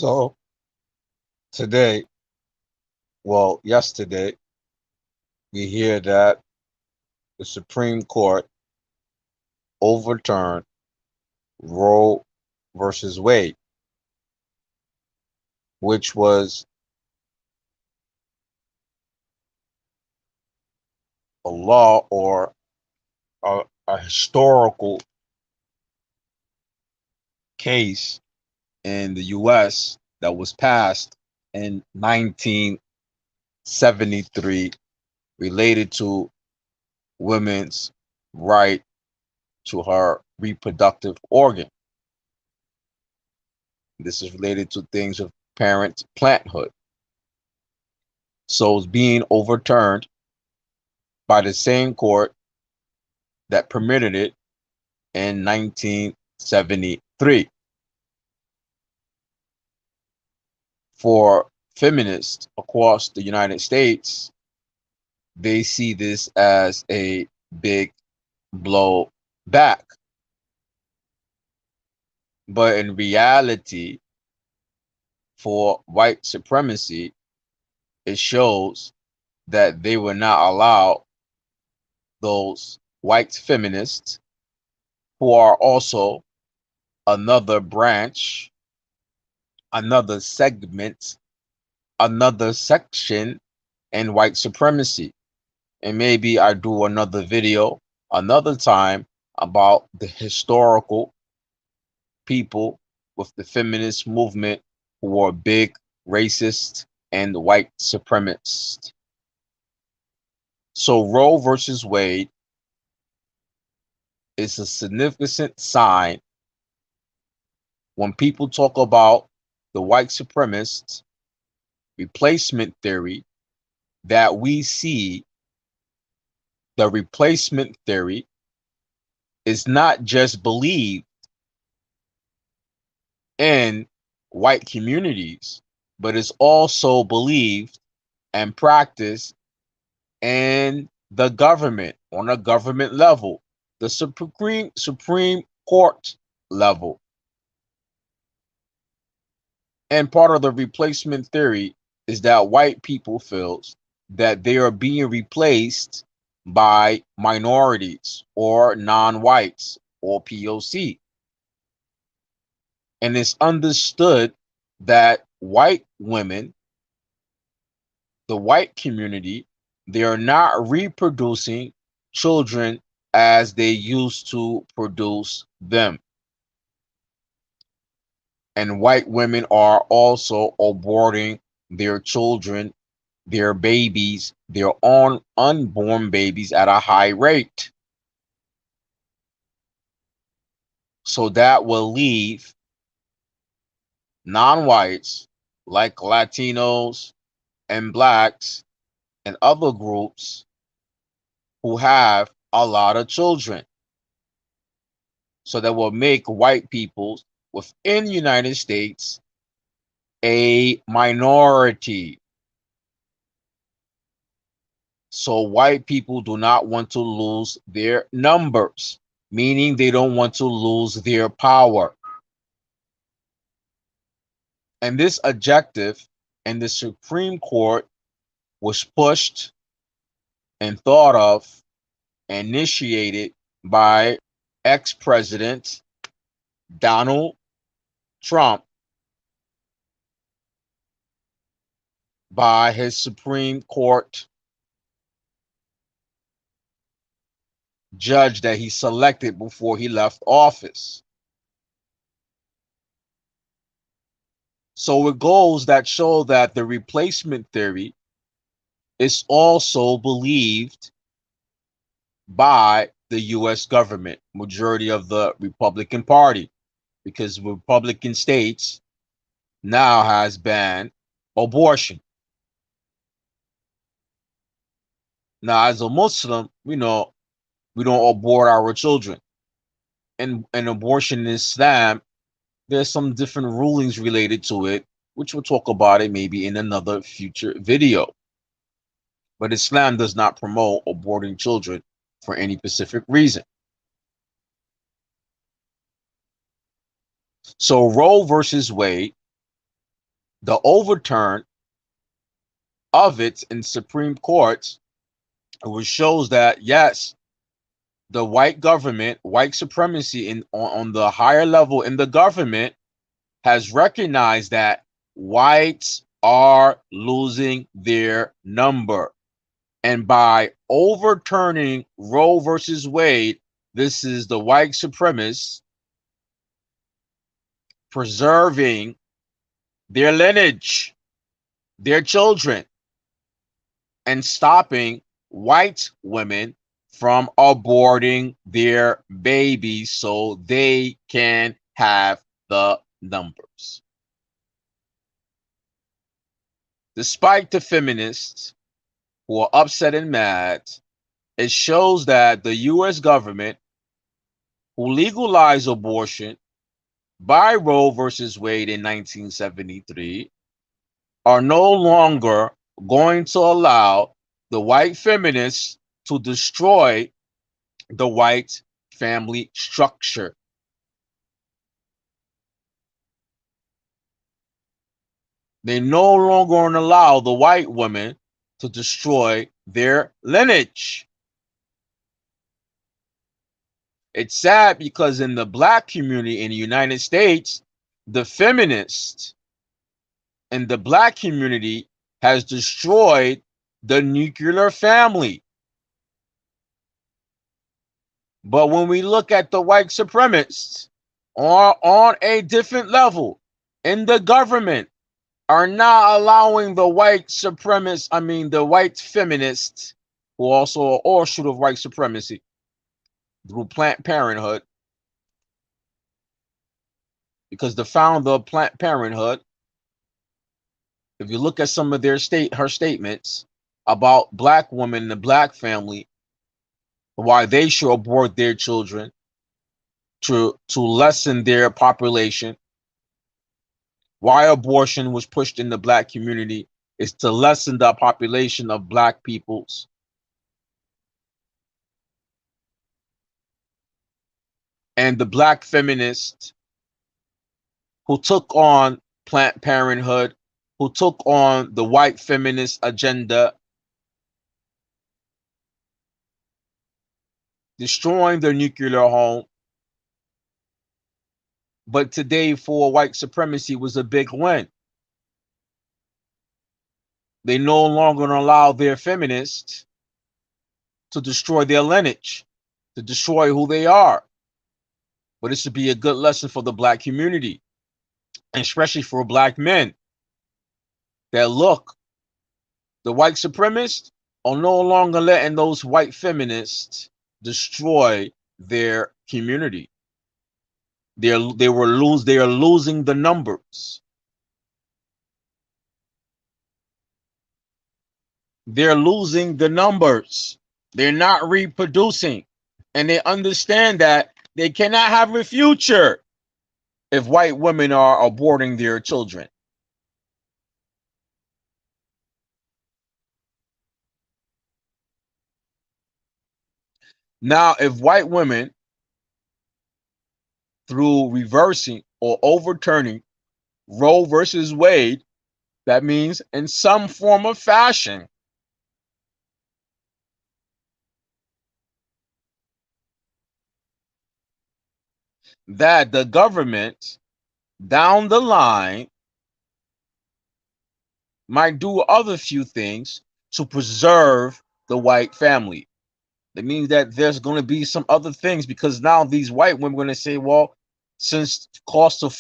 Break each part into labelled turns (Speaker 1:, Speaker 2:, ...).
Speaker 1: So today, well, yesterday, we hear that the Supreme Court overturned Roe versus Wade, which was a law or a historical case in the US that was passed in 1973 related to women's right to her reproductive organ. This is related to things of parent planthood. So it's being overturned by the same court that permitted it in 1973. For feminists across the United States, they see this as a big blow back. But in reality, for white supremacy, it shows that they will not allow those white feminists who are also another branch, another segment, another section in white supremacy. And maybe I do another video another time about the historical people with the feminist movement who are big racist and white supremacists. So Roe versus Wade is a significant sign when people talk about the white supremacist replacement theory that we see the replacement theory is not just believed in white communities, but is also believed and practiced in the government on a government level, the Supreme Court level. And part of the replacement theory is that white people feels that they are being replaced by minorities or non-whites or POC. And it's understood that white women, the white community, they are not reproducing children as they used to produce them. And white women are also aborting their children, their babies, their own unborn babies at a high rate. So that will leave non-whites like Latinos and blacks and other groups who have a lot of children. So that will make white people within the United States a minority. So white people do not want to lose their numbers, meaning they don't want to lose their power. And this objective in the Supreme Court was pushed and thought of, initiated by ex-president Donald Trump, by his Supreme Court judge that he selected before he left office. So it goes that show that the replacement theory is also believed by the US government, majority of the Republican Party, because Republican states now has banned abortion. Now, as a Muslim, we know we don't abort our children. And abortion in Islam, there's some different rulings related to it, which we'll talk about it maybe in another future video. But Islam does not promote aborting children for any specific reason. So Roe versus Wade the overturn of it in Supreme Court, which shows that yes, the white government, white supremacy on the higher level in the government has recognized that whites are losing their number. And by overturning Roe versus Wade, this is the white supremacists preserving their lineage, their children, and stopping white women from aborting their babies so they can have the numbers. Despite the feminists who are upset and mad, it shows that the US government, who legalized abortion by Roe versus Wade in 1973, are no longer going to allow the white feminists to destroy the white family structure. They no longer going to allow the white women to destroy their lineage. It's sad because in the black community in the United States, the feminists in the black community has destroyed the nuclear family. But when we look at the white supremacists on a different level in the government, are not allowing the white supremacists, the white feminists, who also are offshoot of white supremacy through Planned Parenthood, because the founder of Planned Parenthood, if you look at some of her statements about black women and the black family, why they should abort their children to lessen their population, why abortion was pushed in the black community is to lessen the population of black peoples. And the black feminists who took on Planned Parenthood, who took on the white feminist agenda, destroying their nuclear home. But today, for white supremacy was a big win. They no longer allow their feminists to destroy their lineage, to destroy who they are. But this should be a good lesson for the black community, and especially for black men, that look, the white supremacists are no longer letting those white feminists destroy their community. They are losing the numbers. They're losing the numbers. They're not reproducing. And they understand that they cannot have a future if white women are aborting their children. Now, if white women, through reversing or overturning Roe versus Wade, that means in some form of fashion, that the government down the line might do other few things to preserve the white family. That means that there's going to be some other things, because now these white women are going to say, well, since cost of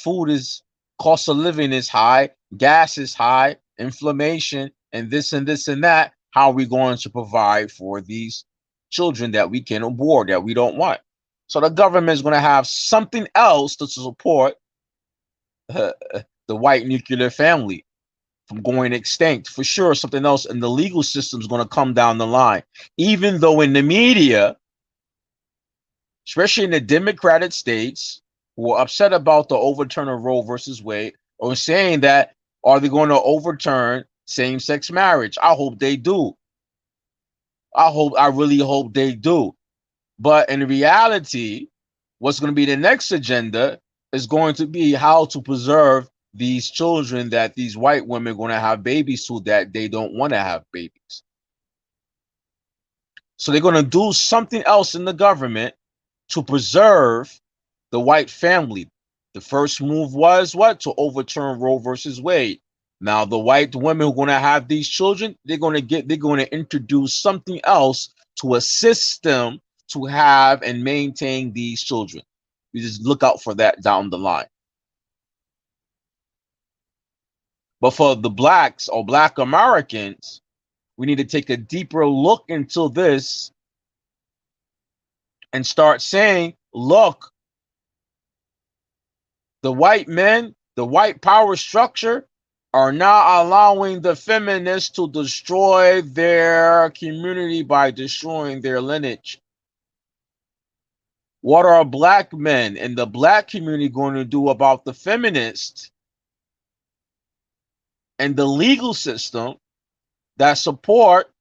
Speaker 1: living is high, gas is high, inflammation, and this and this and that, how are we going to provide for these children that we can abort, that we don't want? So the government is going to have something else to support the white nuclear family from going extinct. For sure, something else in the legal system is going to come down the line. Even though in the media, especially in the Democratic states, who are upset about the overturn of Roe versus Wade, are saying that, are they going to overturn same-sex marriage? I hope they do. I really hope they do. But in reality, what's going to be the next agenda is going to be how to preserve these children that these white women are going to have babies to that they don't want to have babies. So they're going to do something else in the government to preserve the white family. The first move was what? To overturn Roe versus Wade. Now the white women who are going to have these children, they're going to introduce something else to assist them to have and maintain these children. You just look out for that down the line. But for the blacks or black Americans, we need to take a deeper look into this and start saying, look, the white men, the white power structure are not allowing the feminists to destroy their community by destroying their lineage. What are black men and the black community going to do about the feminists and the legal system that support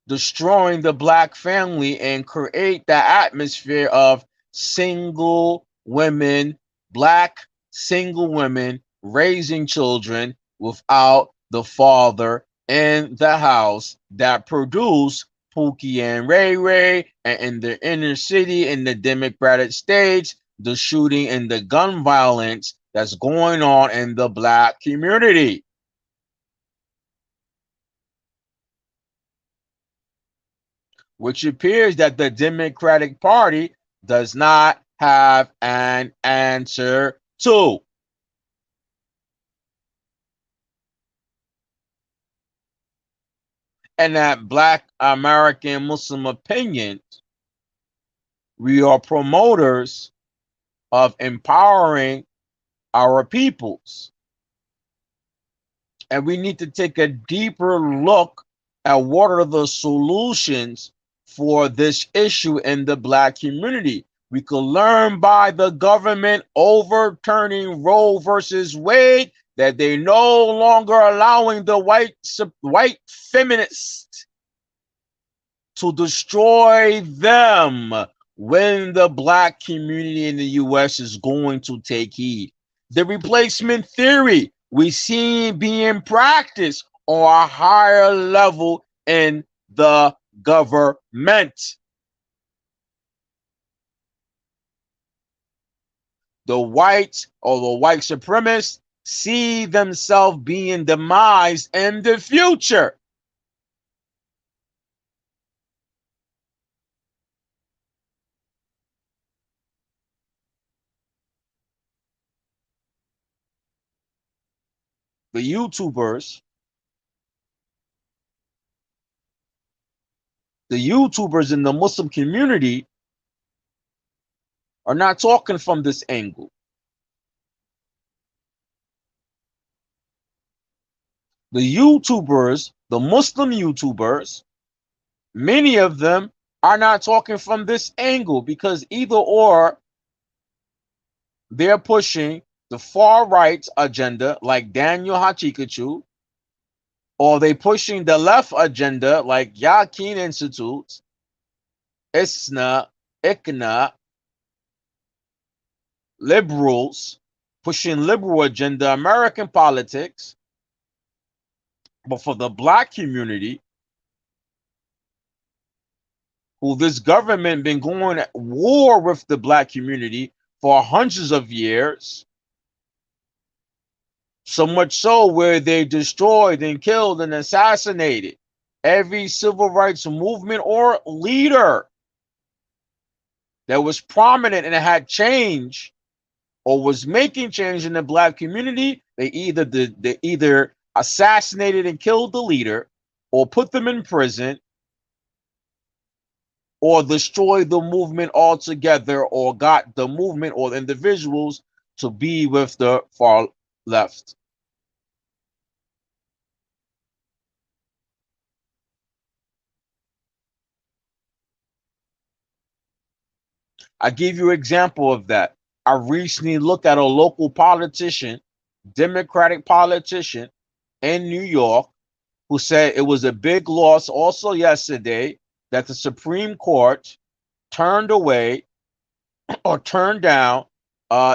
Speaker 1: destroying the black family and create that atmosphere of single women, black single women raising children without the father in the house that produce Pookie and Ray Ray, and in the inner city, in the Democratic states, the shooting and the gun violence that's going on in the black community. Which appears that the Democratic Party does not have an answer to. And that black American Muslim opinions, we are promoters of empowering our peoples. And we need to take a deeper look at what are the solutions for this issue in the black community. We could learn by the government overturning Roe versus Wade that they're no longer allowing the white feminists to destroy them when the black community in the US is going to take heed. The replacement theory we see being practiced on a higher level in the government. The whites or the white supremacists see themselves being demised in the future. The YouTubers in the Muslim community are not talking from this angle. The YouTubers, the Muslim YouTubers, many of them are not talking from this angle because either or they're pushing the far right agenda like Daniel Hachikachu, or they pushing the left agenda like Yakin Institute, ISNA, ICNA, liberals, pushing liberal agenda, American politics. But for the black community, who this government been going at war with the black community for hundreds of years, so much so where they destroyed and killed and assassinated every civil rights movement or leader that was prominent and had change or was making change in the black community. They either assassinated and killed the leader, or put them in prison, or destroyed the movement altogether, or got the movement or the individuals to be with the far left. I give you an example of that. I recently looked at a local politician, Democratic politician in New York, who said it was a big loss also yesterday that the Supreme Court turned away or turned down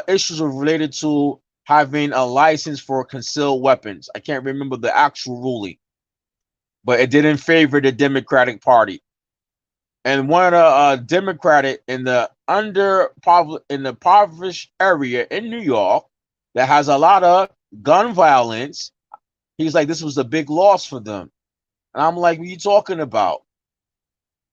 Speaker 1: issues related to having a license for concealed weapons. I can't remember the actual ruling, but it didn't favor the Democratic Party. And one of the Democratic in the in the impoverished area in New York that has a lot of gun violence, he's like, this was a big loss for them. And I'm like, what are you talking about?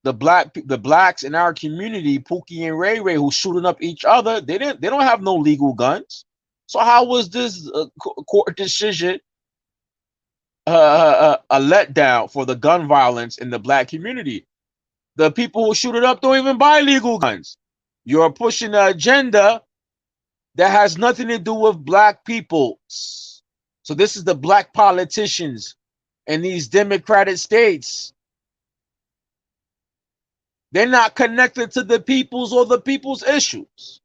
Speaker 1: The blacks in our community, Pookie and Ray Ray, who shooting up each other, they don't have no legal guns. So how was this court decision a letdown for the gun violence in the black community? The people who shoot it up don't even buy legal guns. You're pushing an agenda that has nothing to do with black people. So this is the black politicians in these democratic states. They're not connected to the people's or the people's issues.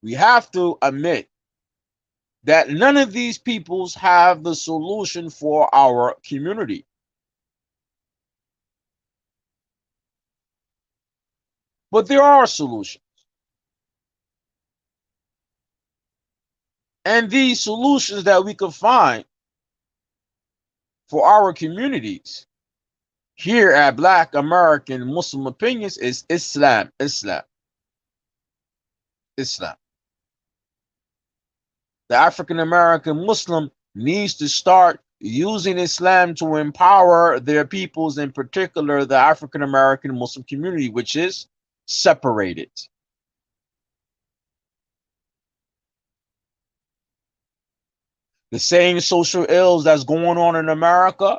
Speaker 1: We have to admit that none of these peoples have the solution for our community. But there are solutions. And these solutions that we can find for our communities here at Black American Muslim Opinions is Islam. The African American Muslim needs to start using Islam to empower their peoples, in particular the African American Muslim community, which is separated. The same social ills that's going on in America,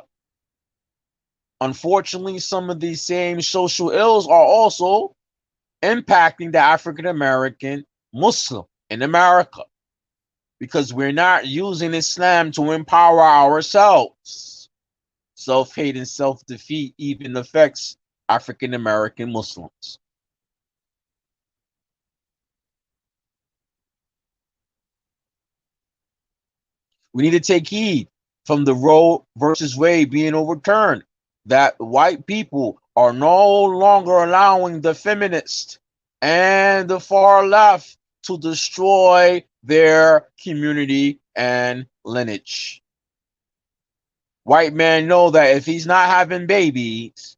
Speaker 1: unfortunately, some of these same social ills are also impacting the African American Muslim in America, because we're not using Islam to empower ourselves. Self-hate and self-defeat even affects African American Muslims. We need to take heed from the Roe versus Wade being overturned, that white people are no longer allowing the feminists and the far left to destroy their community and lineage. White men know that if he's not having babies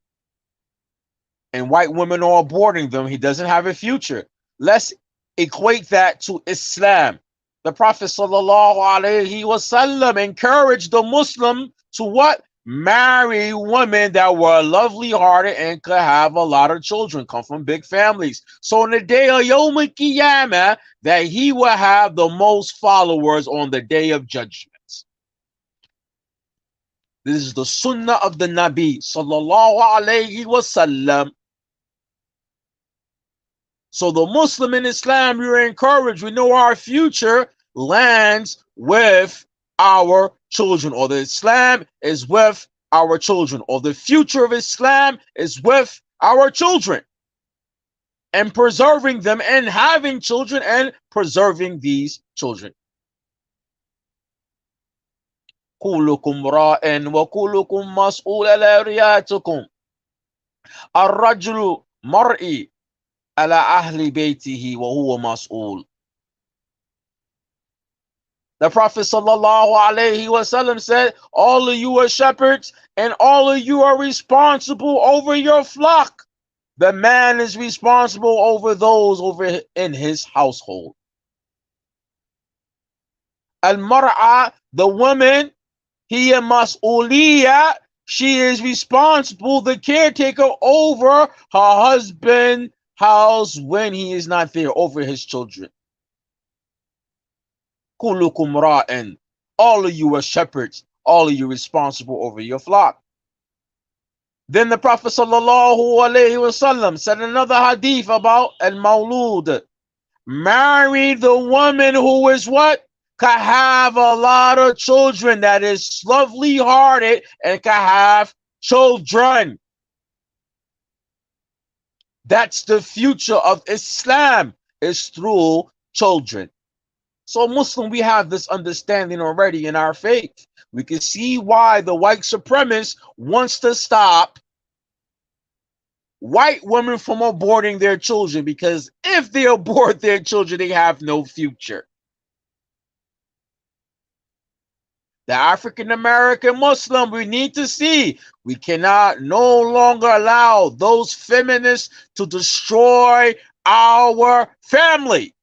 Speaker 1: and white women are aborting them, he doesn't have a future. Let's equate that to Islam. The Prophet sallallahu alaihi wasallam encouraged the Muslim to what? Marry women that were lovely hearted and could have a lot of children, come from big families. So on the day of Yom Qiyamah, that he will have the most followers on the day of judgment. This is the sunnah of the Nabi sallallahu alaihi wasallam. So the Muslim in Islam, we're encouraged. We know our future lands with our children, or the Islam is with our children, or the future of Islam is with our children, and preserving them and having children and preserving these children. كلكم راء وكلكم مسؤول عن رعيتكم. الرجل مرئي على أهل بيته وهو مسؤول. The Prophet sallallahu alaihi wasallam said, all of you are shepherds and all of you are responsible over your flock. The man is responsible over those over in his household. Al-mar'a, the woman, hiya mas'uliyah, she is responsible, the caretaker over her husband's house when he is not there, over his children. Kulukum ra'in, all of you are shepherds, all of you responsible over your flock. Then the Prophet sallallahu alaihi wasallam said another hadith about al-mawlud. Marry the woman who is what? Can have a lot of children, that is lovely hearted and can have children. That's the future of Islam, is through children. So Muslim, we have this understanding already in our faith. We can see why the white supremacist wants to stop white women from aborting their children, because if they abort their children, they have no future. The African American Muslim, we need to see we cannot no longer allow those feminists to destroy our family.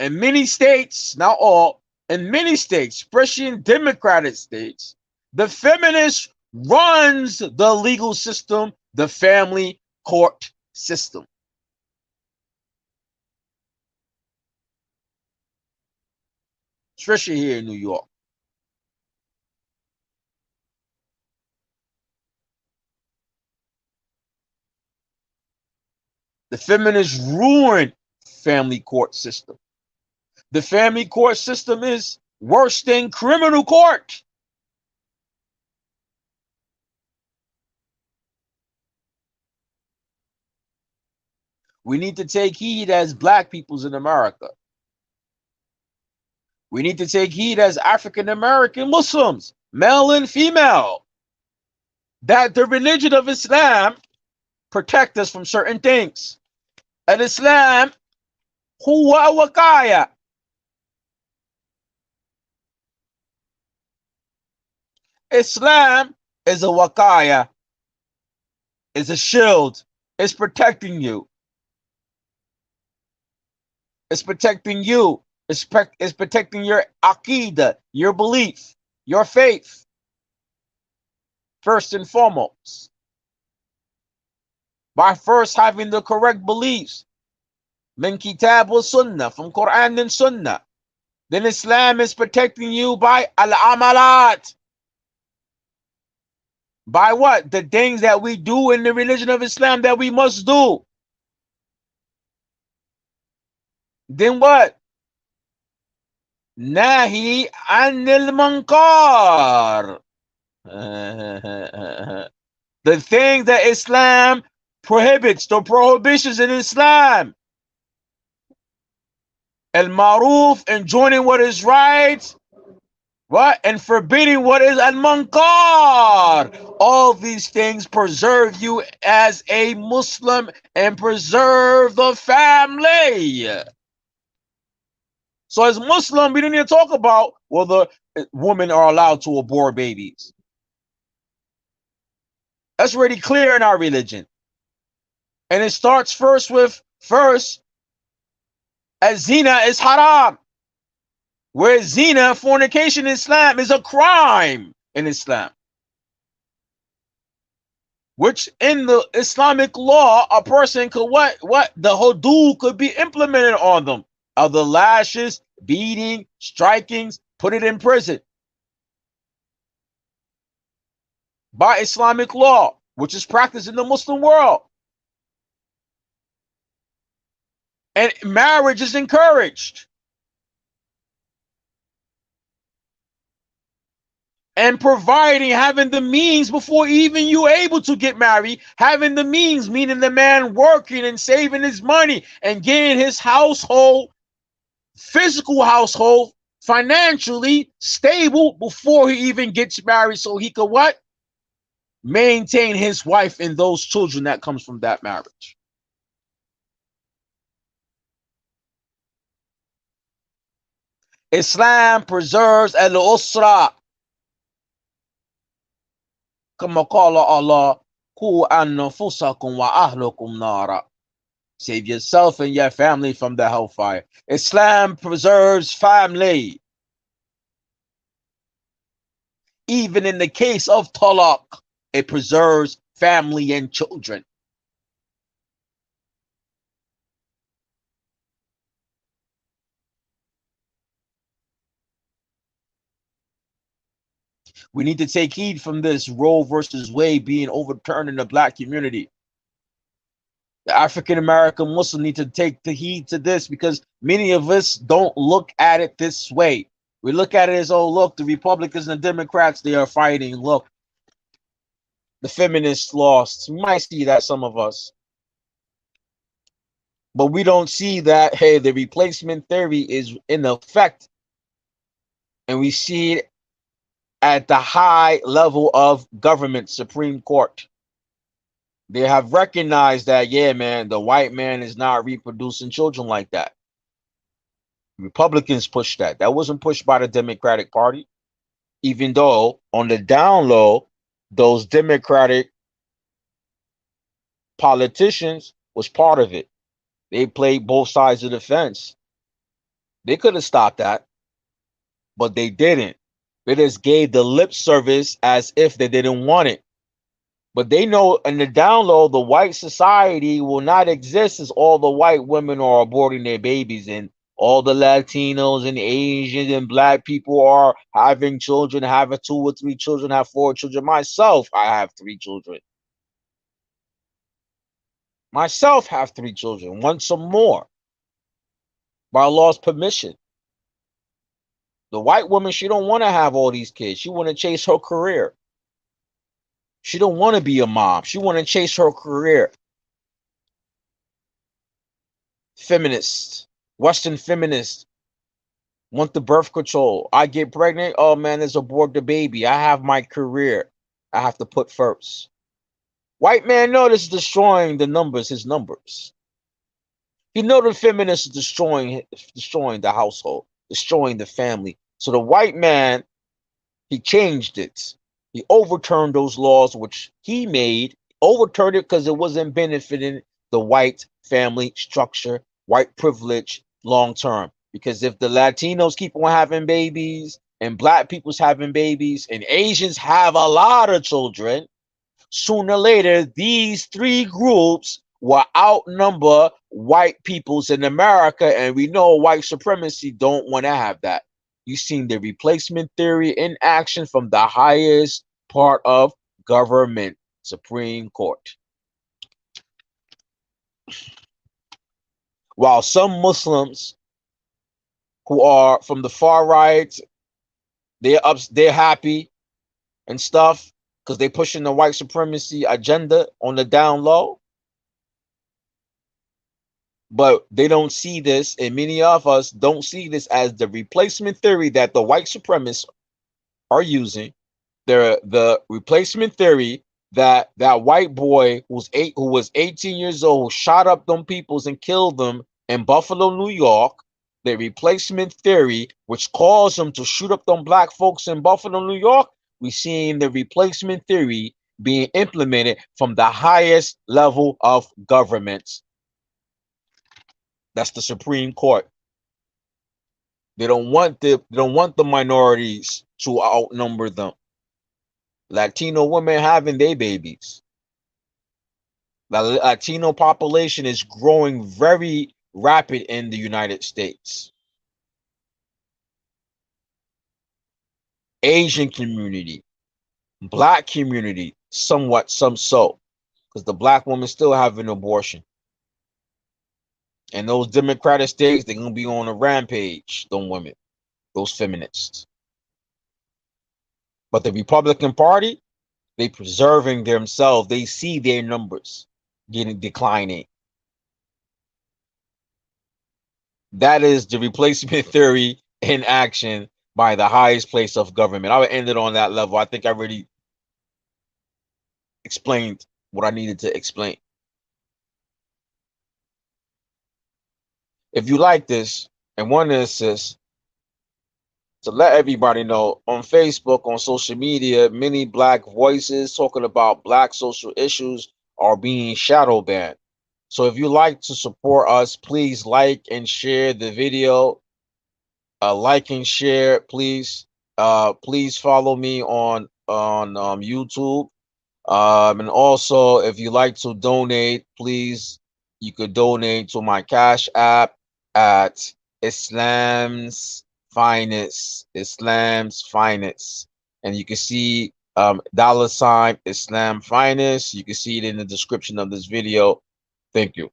Speaker 1: In many states, not all, in many states, especially in democratic states, the feminist runs the legal system, the family court system. Especially here in New York. The feminists ruin family court system. The family court system is worse than criminal court. We need to take heed as black peoples in America. We need to take heed as African American Muslims, male and female, that the religion of Islam protect us from certain things. And Islam, huwa wakaya. Islam is a wakaya, is a shield, it's protecting you. It's protecting you. It's protecting your aqidah, your belief, your faith. First and foremost. By first having the correct beliefs. Min kitab wa sunnah, from Quran and sunnah. Then Islam is protecting you by al-amalat. By what? The things that we do in the religion of Islam that we must do. Then what? Nahi anil munkar. The things that Islam prohibits, the prohibitions in Islam. Al-maruf, enjoining what is right. What? And forbidding what is al-munkar. All these things preserve you as a Muslim and preserve the family. So as Muslim, we don't need to talk about, well, the women are allowed to abort babies. That's already clear in our religion. And it starts first with, as zina is haram. Where zina, fornication in Islam, is a crime in Islam. Which in the Islamic law, a person could what? The hudud could be implemented on them. Of the lashes, beating, strikings, put it in prison. By Islamic law, which is practiced in the Muslim world. And marriage is encouraged. And providing, having the means before even you able to get married, having the means, meaning the man working and saving his money and getting his household, physical household, financially stable before he even gets married, so he could what? Maintain his wife and those children that comes from that marriage. Islam preserves al-usra. Kama qala Allah, Qu anfusakum wa ahlukum nara. Save yourself and your family from the hellfire. Islam preserves family. Even in the case of talaq, it preserves family and children. We need to take heed from this Roe versus Wade being overturned in the black community. The African American Muslim need to take the heed to this, because many of us don't look at it this way. We look at it as, oh, look, the Republicans and the Democrats, they are fighting. Look, the feminists lost. We might see that, some of us. But we don't see that, hey, the replacement theory is in effect. And we see it at the high level of government, Supreme Court. They have recognized that, yeah, man, the white man is not reproducing children like that. Republicans pushed that. That wasn't pushed by the Democratic Party, even though on the down low, those Democratic politicians was part of it. They played both sides of the fence. They could have stopped that, but they didn't. They just gave the lip service as if they didn't want it. But they know in the down low, the white society will not exist as all the white women are aborting their babies and all the Latinos and Asians and black people are having children, having 2 or 3 children, have 4 children. Myself, I have 3 children. Myself have 3 children, want some more by law's permission. The white woman, she don't want to have all these kids. She want to chase her career. She don't want to be a mom. She want to chase her career. Feminists, Western feminists want the birth control. I get pregnant. Oh man, there's abort the baby. I have my career. I have to put first. White man know this is destroying the numbers, his numbers. You know the feminists is destroying the household, destroying the family. So the white man, he changed it. He overturned those laws which he made, overturned it because it wasn't benefiting the white family structure, white privilege long term. Because if the Latinos keep on having babies and black people's having babies and Asians have a lot of children, sooner or later, these 3 groups will outnumber white peoples in America. And we know white supremacy don't want to have that. You've seen the replacement theory in action from the highest part of government, Supreme Court. While some Muslims who are from the far right, they're happy and stuff because they're pushing the white supremacy agenda on the down low. But they don't see this, and many of us don't see this as the replacement theory that the white supremacists are using. The replacement theory that that white boy who was 18 years old shot up them peoples and killed them in Buffalo, New York. The replacement theory, which caused them to shoot up them black folks in Buffalo, New York, we seeing the replacement theory being implemented from the highest level of government. That's the Supreme Court. They don't want the minorities to outnumber them. Latino women having their babies. The Latino population is growing very rapid in the United States. Asian community, black community, somewhat, some so, because the black woman still have an abortion. And those Democratic states, they're gonna be on a rampage, them women, those feminists. But the Republican Party, they preserving themselves. They see their numbers getting declining. That is the replacement theory in action by the highest place of government. I would end it on that level. I think I already explained what I needed to explain. If you like this and want to assist, to let everybody know, on Facebook, on social media, many black voices talking about black social issues are being shadow banned. So if you like to support us, please like and share the video. Like and share, please. Please follow me on YouTube. And also, if you like to donate, please, you could donate to my Cash App at Islam's Finest, Islam's Finest. And you can see $ Islam Finest. You can see it in the description of this video. Thank you.